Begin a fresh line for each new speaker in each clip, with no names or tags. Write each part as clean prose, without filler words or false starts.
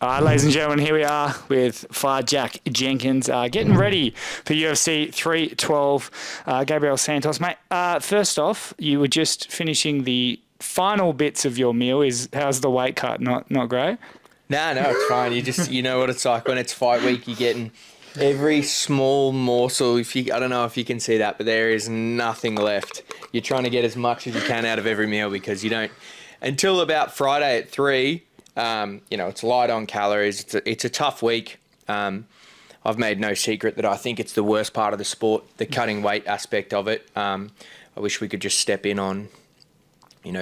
Ladies and gentlemen, here we are with Fire Jack Jenkins, getting ready for UFC 312. Gabriel Santos, mate. First off, you were just finishing the final bits of your meal. How's the weight cut? Not great?
No, it's fine. You know what it's like when it's fight week. You're getting every small morsel. I don't know if you can see that, but there is nothing left. You're trying to get as much as you can out of every meal because you don't until about Friday at 3. It's light on calories. It's a tough week. I've made no secret that I think it's the worst part of the sport, the cutting weight aspect of it. I wish we could just step in on,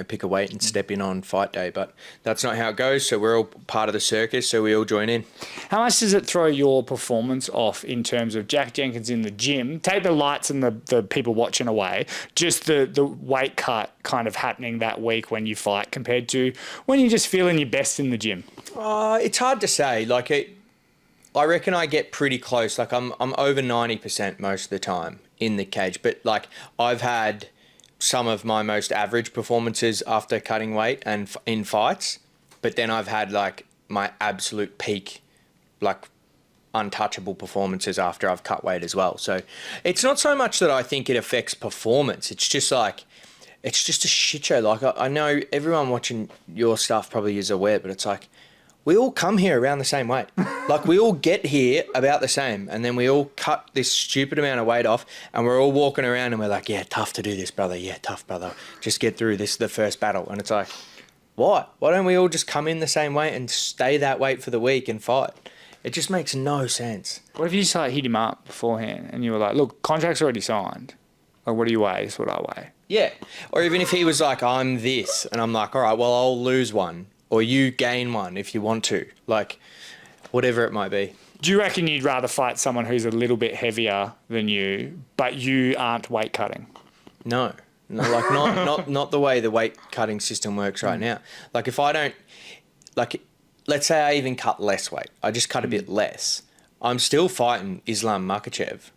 pick a weight and step in on fight day, but that's not how it goes. So we're all part of the circus, so we all join in.
How much does it throw your performance off in terms of Jack Jenkins in the gym? Take the lights and the people watching away, just the weight cut kind of happening that week when you fight compared to when you're just feeling your best in the gym?
It's hard to say. I reckon I get pretty close. I'm over 90% most of the time in the cage, but I've had some of my most average performances after cutting weight and in fights, but then I've had my absolute peak, untouchable performances after I've cut weight as well. So it's not so much that I think it affects performance. It's just it's just a shit show. I know everyone watching your stuff probably is aware, but it's we all come here around the same weight. We all get here about the same, and then we all cut this stupid amount of weight off, and we're all walking around and we're like, yeah, tough to do this, brother. Yeah, tough, brother. Just get through this, the first battle. And it's what? Why don't we all just come in the same weight and stay that weight for the week and fight? It just makes no sense.
What if you just hit him up beforehand and you were like, look, contract's already signed. What do you weigh? Is what I weigh.
Yeah. Or even if he was I'm this, and I'm like, all right, well, I'll lose one. Or you gain one if you want to, whatever it might be.
Do you reckon you'd rather fight someone who's a little bit heavier than you, but you aren't weight cutting?
No, not the way the weight cutting system works right now. If I don't, let's say I even cut less weight, I just cut a bit less. I'm still fighting Islam Makhachev.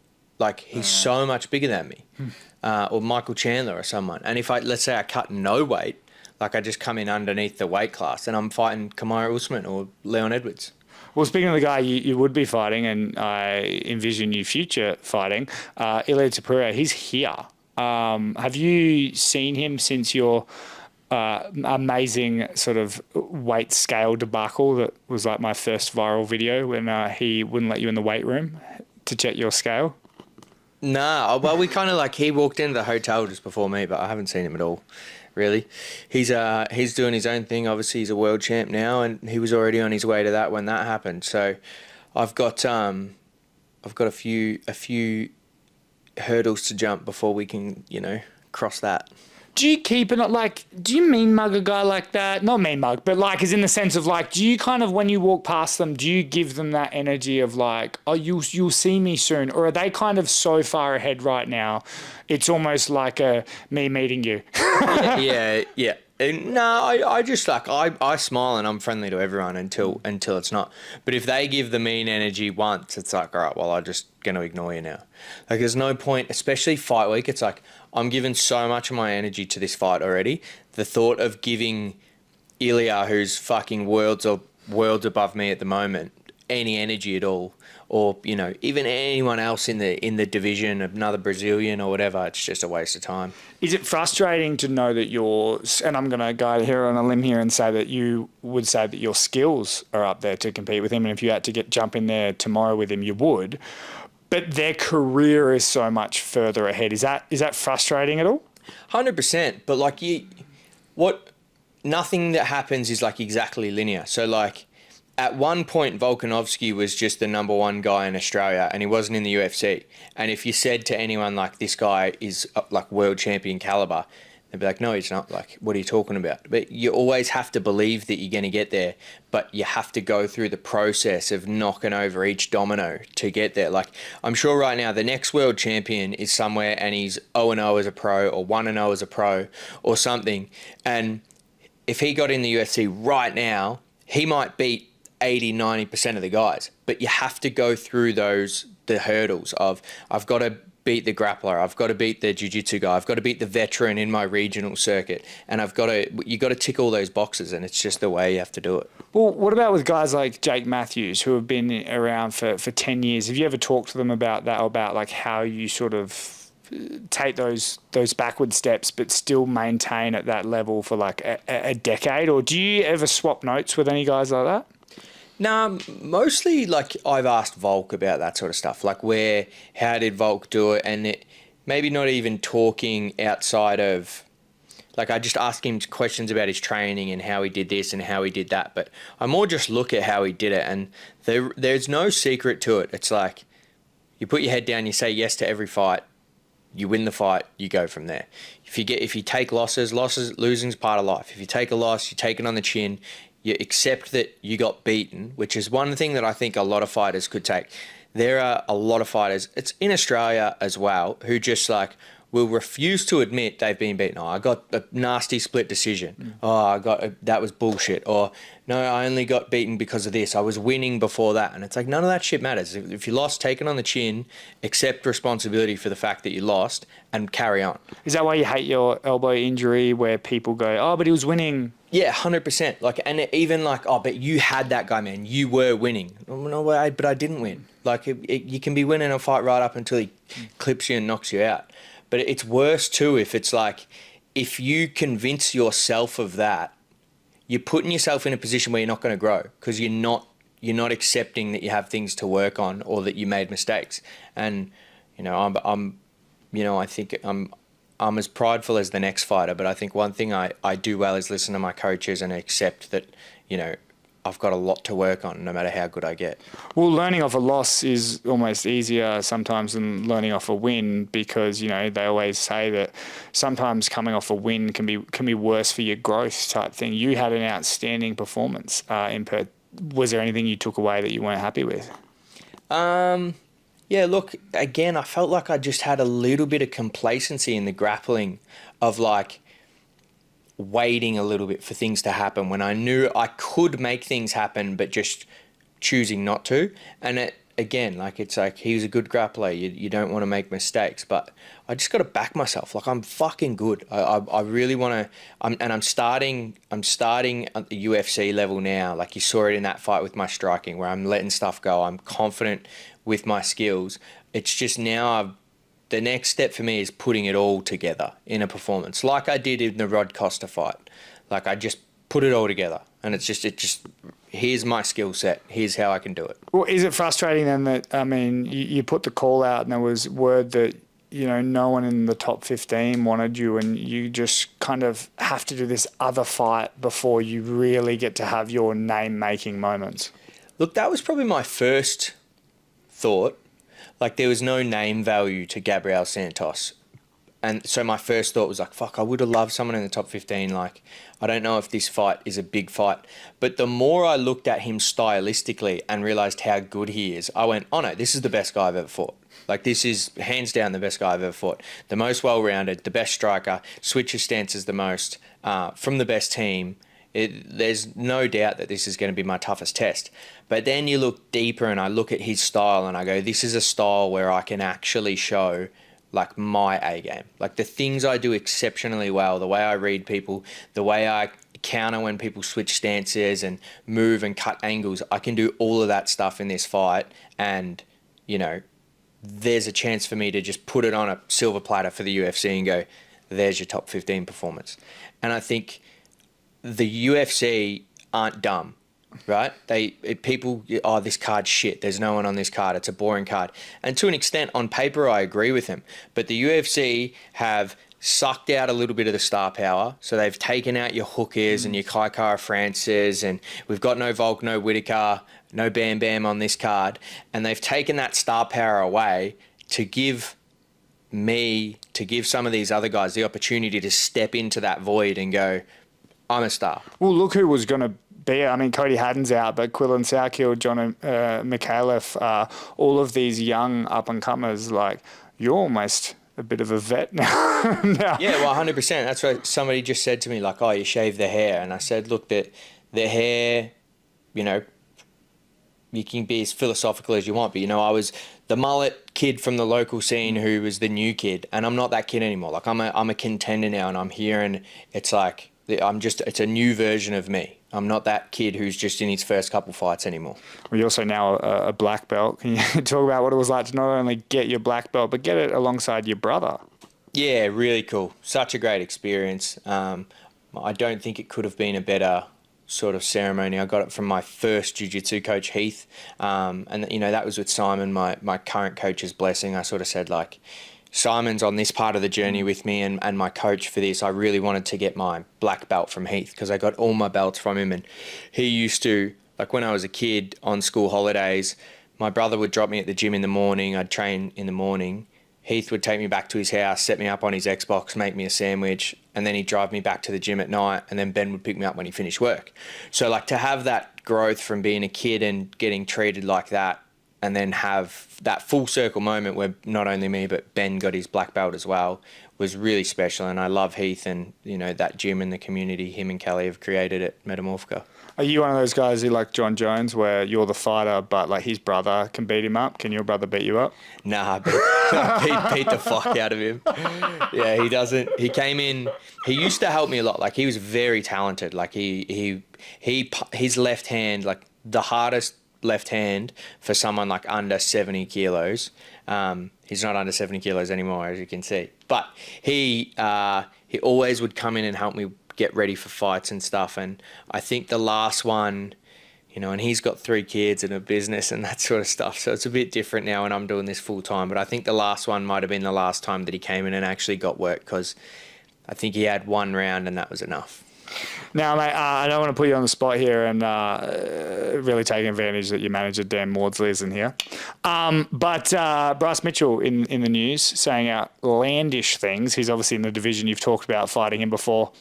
He's so much bigger than me, or Michael Chandler or someone. And if let's say I cut no weight, I just come in underneath the weight class and I'm fighting Kamaru Usman or Leon Edwards.
Well, speaking of the guy you would be fighting, and I envision you future fighting, Ilia Topuria, he's here. Have you seen him since your amazing sort of weight scale debacle that was my first viral video when he wouldn't let you in the weight room to check your scale?
Nah, well, we kind of he walked into the hotel just before me, but I haven't seen him at all. Really, he's doing his own thing. Obviously, he's a world champ now, and he was already on his way to that when that happened. So, I've got a few hurdles to jump before we can cross that.
Do you keep it do you mean mug a guy like that? Not mean mug, but is in the sense of do you kind of, when you walk past them, do you give them that energy of oh, you'll see me soon? Or are they kind of so far ahead right now, it's almost like me meeting you?
Yeah. No, I just I smile and I'm friendly to everyone until it's not. But if they give the mean energy once, it's all right, well, I'm just going to ignore you now. There's no point, especially fight week. It's I'm giving so much of my energy to this fight already. The thought of giving Ilia, who's fucking worlds above me at the moment, any energy at all, or even anyone else in the division, another Brazilian or whatever, it's just a waste of time.
Is it frustrating to know that and I'm going to go here on a limb here and say that you would say that your skills are up there to compete with him, and if you had to jump in there tomorrow with him, you would, but their career is so much further ahead. Is that frustrating at all?
100%, but nothing that happens is exactly linear. So at one point, Volkanovski was just the number one guy in Australia, and he wasn't in the UFC. And if you said to anyone this guy is world champion caliber, they'd be like, no, he's not. What are you talking about? But you always have to believe that you're going to get there, but you have to go through the process of knocking over each domino to get there. I'm sure right now the next world champion is somewhere and he's 0-0 as a pro or 1-0 as a pro or something. And if he got in the UFC right now, he might beat 80-90% of the guys, but you have to go through the hurdles of I've got to beat the grappler. I've got to beat the jiu-jitsu guy. I've got to beat the veteran in my regional circuit. And you got to tick all those boxes, and it's just the way you have to do it.
Well, what about with guys like Jake Matthews, who have been around for 10 years? Have you ever talked to them about that, or about like how you sort of take those backward steps but still maintain at that level for like a decade? Or do you ever swap notes with any guys like that?
Nah, mostly like I've asked Volk about that sort of stuff. Like how did Volk do it? And maybe not even talking outside of, like I just ask him questions about his training and how he did this and how he did that. But I more just look at how he did it, and there's no secret to it. It's like you put your head down, you say yes to every fight, you win the fight, you go from there. If you take losses, losing's part of life. If you take a loss, you take it on the chin. You accept that you got beaten, which is one thing that I think a lot of fighters could take. There are a lot of fighters, it's in Australia as well, who just like will refuse to admit they've been beaten. Oh, I got a nasty split decision. Oh, that was bullshit. Or no, I only got beaten because of this. I was winning before that. And it's like, none of that shit matters. If you lost, take it on the chin, accept responsibility for the fact that you lost, and carry on.
Is that why you hate your elbow injury, where people go, oh, but he was winning?
Yeah, 100%. Like, and even like, oh, but you had that guy, man. You were winning. No, but I didn't win. Like, you can be winning a fight right up until he clips you and knocks you out. But it's worse too if it's like, if you convince yourself of that, you're putting yourself in a position where you're not going to grow, because you're not accepting that you have things to work on or that you made mistakes. And I think I'm as prideful as the next fighter, but I think one thing I do well is listen to my coaches and accept that, I've got a lot to work on no matter how good I get.
Well, learning off a loss is almost easier sometimes than learning off a win, because, they always say that sometimes coming off a win can be worse for your growth type thing. You had an outstanding performance in Perth. Was there anything you took away that you weren't happy with?
Yeah, look, again, I felt like I just had a little bit of complacency in the grappling of like waiting a little bit for things to happen when I knew I could make things happen, but just choosing not to. And it's like he was a good grappler. You don't want to make mistakes, but I just got to back myself. Like, I'm fucking good. I really want to. I'm starting at the UFC level now. Like, you saw it in that fight with my striking, where I'm letting stuff go. I'm confident with my skills. It's just now the next step for me is putting it all together in a performance, like I did in the Rod Costa fight. Like, I just put it all together, and it just here's my skill set. Here's how I can do it.
Well, is it frustrating then that, you put the call out and there was word that, no one in the top 15 wanted you, and you just kind of have to do this other fight before you really get to have your name-making moments?
Look, that was probably my first thought. Like, there was no name value to Gabriel Santos. And so my first thought was like, fuck, I would have loved someone in the top 15. Like, I don't know if this fight is a big fight. But the more I looked at him stylistically and realised how good he is, I went, oh no, this is the best guy I've ever fought. Like, this is hands down the best guy I've ever fought. The most well-rounded, the best striker, switches stances the most, from the best team. There's no doubt that this is going to be my toughest test. But then you look deeper and I look at his style and I go, this is a style where I can actually show like my A game. Like, the things I do exceptionally well, the way I read people, the way I counter when people switch stances and move and cut angles, I can do all of that stuff in this fight. And, there's a chance for me to just put it on a silver platter for the UFC and go, there's your top 15 performance. And I think the UFC aren't dumb, right? People, oh, this card's shit. There's no one on this card. It's a boring card. And to an extent, on paper, I agree with him. But the UFC have sucked out a little bit of the star power. So they've taken out your hookers and your Kai Kara Francis, and we've got no Volk, no Whitaker, no Bam Bam on this card. And they've taken that star power away to give some of these other guys the opportunity to step into that void and go, I'm a star.
Well, look who was going to be. Cody Haddon's out, but Quillan Southkill, John McAuliffe, all of these young up-and-comers, like, you're almost a bit of a vet now.
Yeah, well, 100%. That's what somebody just said to me, like, oh, you shave the hair. And I said, look, the hair, you can be as philosophical as you want, but, I was the mullet kid from the local scene who was the new kid, and I'm not that kid anymore. Like I'm a contender now, and I'm here, and it's like it's a new version of me. I'm not that kid who's just in his first couple fights anymore.
Well, you're also now a black belt. Can you talk about what it was like to not only get your black belt, but get it alongside your brother?
Yeah, really cool. Such a great experience. I don't think it could have been a better sort of ceremony. I got it from my first jiu-jitsu coach, Heath. And, that was with Simon, my current coach's blessing. I sort of said, like, Simon's on this part of the journey with me and my coach for this. I really wanted to get my black belt from Heath because I got all my belts from him. And he used to, like when I was a kid on school holidays, my brother would drop me at the gym in the morning. I'd train in the morning. Heath would take me back to his house, set me up on his Xbox, make me a sandwich, and then he'd drive me back to the gym at night, and then Ben would pick me up when he finished work. So, like, to have that growth from being a kid and getting treated like that, and then have that full circle moment where not only me, but Ben got his black belt as well, was really special. And I love Heath and, that gym and the community him and Kelly have created at Metamorphica.
Are you one of those guys who like John Jones where you're the fighter but like his brother can beat him up? Can your brother beat you up?
Nah, beat the fuck out of him. Yeah, he doesn't. He came in, he used to help me a lot. Like he was very talented. Like his left hand, like the hardest left hand for someone like under 70 kilos. He's not under 70 kilos anymore, as you can see. But he always would come in and help me get ready for fights and stuff. And I think the last one, and he's got 3 kids and a business and that sort of stuff. So it's a bit different now when I'm doing this full time. But I think the last one might have been the last time that he came in and actually got work because I think he had 1 round and that was enough.
Now, mate, I don't want to put you on the spot here and really taking advantage that your manager, Dan Maudsley, isn't here. But Bryce Mitchell in the news saying outlandish things. He's obviously in the division you've talked about, fighting him before.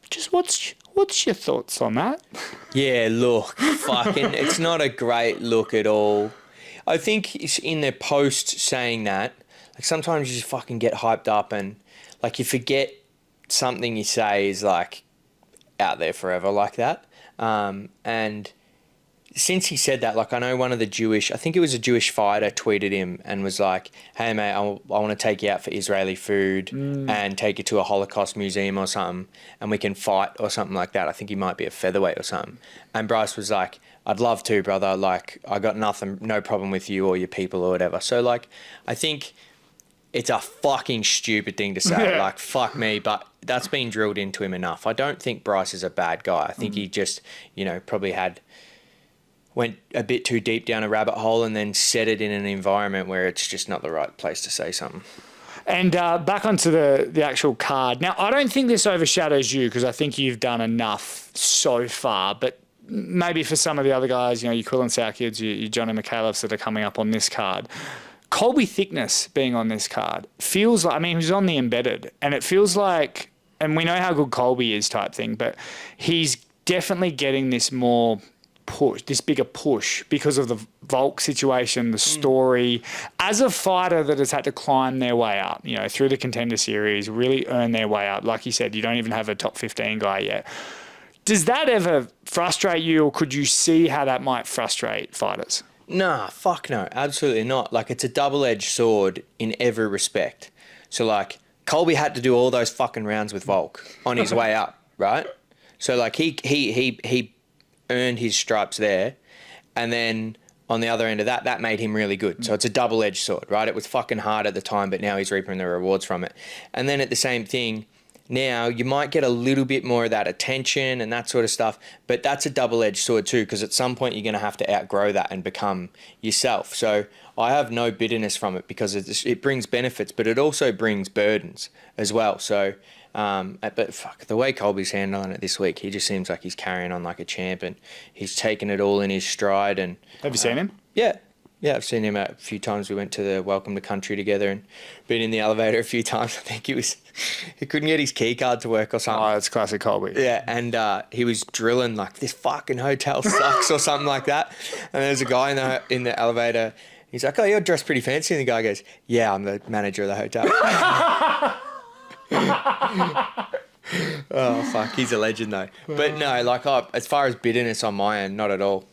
Just what's your thoughts on that?
Yeah, look, it's not a great look at all. I think it's in their post saying that, like sometimes you just fucking get hyped up and like you forget something you say is like out there forever like that. And since he said that, like I know one of the I think it was a Jewish fighter tweeted him and was like, hey mate, I want to take you out for Israeli food and take you to a Holocaust museum or something and we can fight or something like that. I think he might be a featherweight or something. And Bryce was like, I'd love to, brother. Like I got no problem with you or your people or whatever. So like, I think it's a fucking stupid thing to say, like fuck me, but that's been drilled into him enough. I don't think Bryce is a bad guy. I think he just, probably went a bit too deep down a rabbit hole and then said it in an environment where it's just not the right place to say something.
And back onto the actual card. Now, I don't think this overshadows you because I think you've done enough so far, but maybe for some of the other guys, your Quill and Sow kids, your Johnny McCalebs that are coming up on this card, Colby Thicknesse being on this card feels like, he's on the embedded and it feels like, and we know how good Colby is type thing, but he's definitely getting this bigger push because of the Volk situation, the story. As a fighter that has had to climb their way up, through the Contender Series, really earn their way up. Like you said, you don't even have a top 15 guy yet. Does that ever frustrate you or could you see how that might frustrate fighters?
Nah, fuck no, absolutely not. Like it's a double-edged sword in every respect. So like Colby had to do all those fucking rounds with Volk on his way up, right? So like he earned his stripes there, and then on the other end of that made him really good. So it's a double-edged sword, right? It was fucking hard at the time, but now he's reaping the rewards from it. And then at the same thing, now you might get a little bit more of that attention and that sort of stuff, but that's a double-edged sword too, because at some point you're going to have to outgrow that and become yourself. So I have no bitterness from it because it brings benefits, but it also brings burdens as well. So but fuck, the way Colby's handling it this week, he just seems like he's carrying on like a champ and he's taken it all in his stride. And
have you seen him?
Yeah, I've seen him a few times. We went to the Welcome to Country together and been in the elevator a few times. I think he couldn't get his key card to work or something.
Oh, that's classic Colby.
Yeah, and he was drilling like, this fucking hotel sucks or something like that. And there's a guy in the elevator. He's like, oh, you're dressed pretty fancy. And the guy goes, yeah, I'm the manager of the hotel. Oh, fuck. He's a legend, though. But no, like, as far as bitterness on my end, not at all.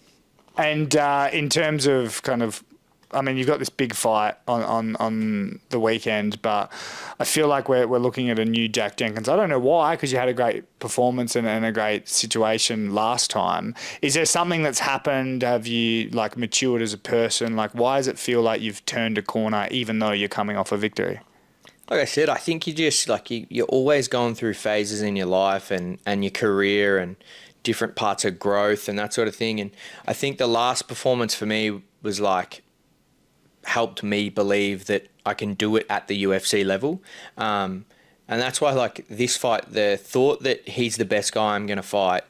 And in terms of kind of I mean, you've got this big fight on the weekend, but I feel like we're looking at a new Jack Jenkins. I don't know why, because you had a great performance and a great situation last time. Is there something that's happened? Have you like matured as a person? Like, why does it feel like you've turned a corner, even though you're coming off a victory?
Like I said, I think you just like you're always going through phases in your life and your career and different parts of growth and that sort of thing. And I think the last performance for me was like helped me believe that I can do it at the UFC level. And that's why like this fight, the thought that he's the best guy I'm going to fight,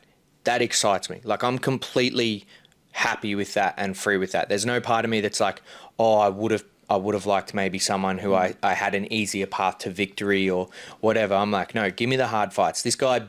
that excites me. Like I'm completely happy with that and free with that. There's no part of me that's like, oh, I would have liked maybe someone who I had an easier path to victory or whatever. I'm like, no, give me the hard fights. This guy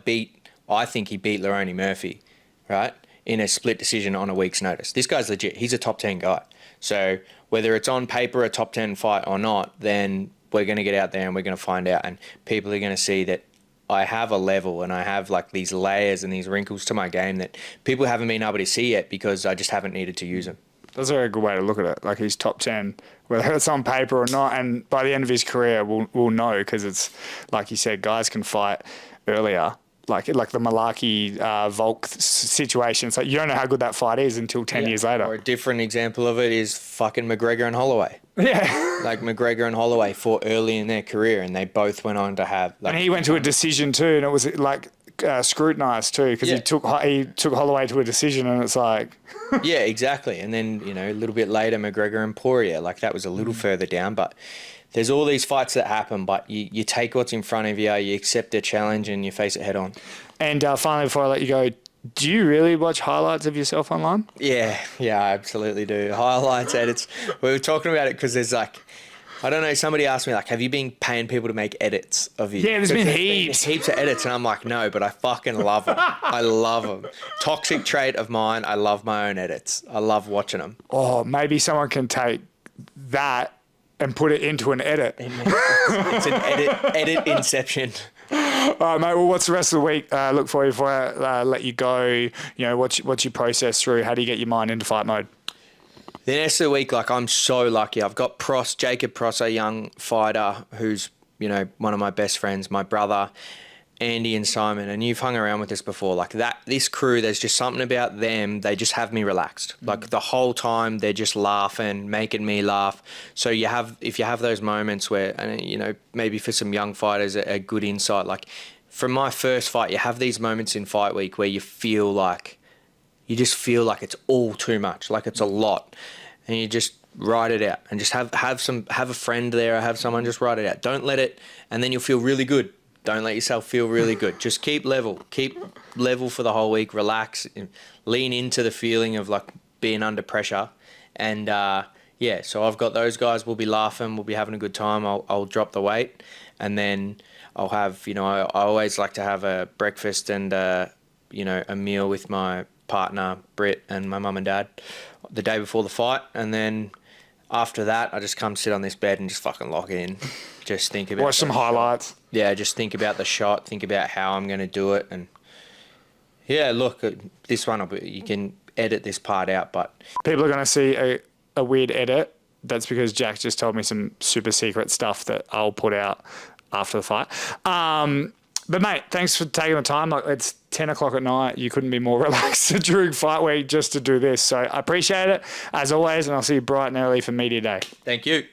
I think he beat Lerone Murphy, right, in a split decision on a week's notice. This guy's legit. He's a top 10 guy. So whether it's on paper a top 10 fight or not, then we're going to get out there and we're going to find out. And people are going to see that I have a level and I have like these layers and these wrinkles to my game that people haven't been able to see yet because I just haven't needed to use them.
That's a very good way to look at it. Like he's top 10, whether it's on paper or not. And by the end of his career, we'll know, because it's like you said, guys can fight earlier. Like the Malarkey Volk situation. It's like you don't know how good that fight is until 10 years later.
Or a different example of it is fucking McGregor and Holloway.
Yeah.
Like McGregor and Holloway fought early in their career and they both went on to have... Like,
and he went to a decision too, and it was like scrutinised too, because he took Holloway to a decision, and it's like...
Yeah, exactly. And then, a little bit later, McGregor and Poirier, like that was a little further down, but... There's all these fights that happen, but you take what's in front of you, you accept the challenge, and you face it head on. And
finally, before I let you go, do you really watch highlights of yourself online?
Yeah, I absolutely do. Highlights, edits. We were talking about it because there's like, I don't know, somebody asked me, like, have you been paying people to make edits of you?
Yeah, there's been heaps
of edits, and I'm like, no, but I fucking love them. I love them. Toxic trait of mine, I love my own edits. I love watching them.
Oh, maybe someone can take that and put it into an edit.
It's an edit inception.
All right, mate. Well, what's the rest of the week look for you before I let you go? What's your process through? How do you get your mind into fight mode?
The rest of the week, like, I'm so lucky. I've got Jacob Pross, a young fighter who's, one of my best friends, my brother, Andy and Simon, and you've hung around with us before. Like this crew, there's just something about them. They just have me relaxed. Like the whole time, they're just laughing, making me laugh. So if you have those moments where, maybe for some young fighters, a good insight. Like from my first fight, you have these moments in fight week where you just feel like it's all too much, like it's a lot, and you just write it out and just have a friend there or have someone just write it out. Don't let it, and then you'll feel really good. Don't let yourself feel really good. Just keep level for the whole week. Relax, lean into the feeling of like being under pressure. And so I've got those guys. We'll be laughing. We'll be having a good time. I'll drop the weight, and then I'll have, I always like to have a breakfast and, a meal with my partner, Britt, and my mum and dad the day before the fight. And then after that, I just come sit on this bed and just fucking lock in. Just think about...
Watch some highlights.
Yeah, just think about the shot, think about how I'm going to do it. And yeah, look, this one, you can edit this part out, but... People
are going to see a weird edit. That's because Jack just told me some super secret stuff that I'll put out after the fight. But mate, thanks for taking the time. Like, it's 10 o'clock at night. You couldn't be more relaxed during fight week just to do this. So I appreciate it, as always, and I'll see you bright and early for Media Day.
Thank you.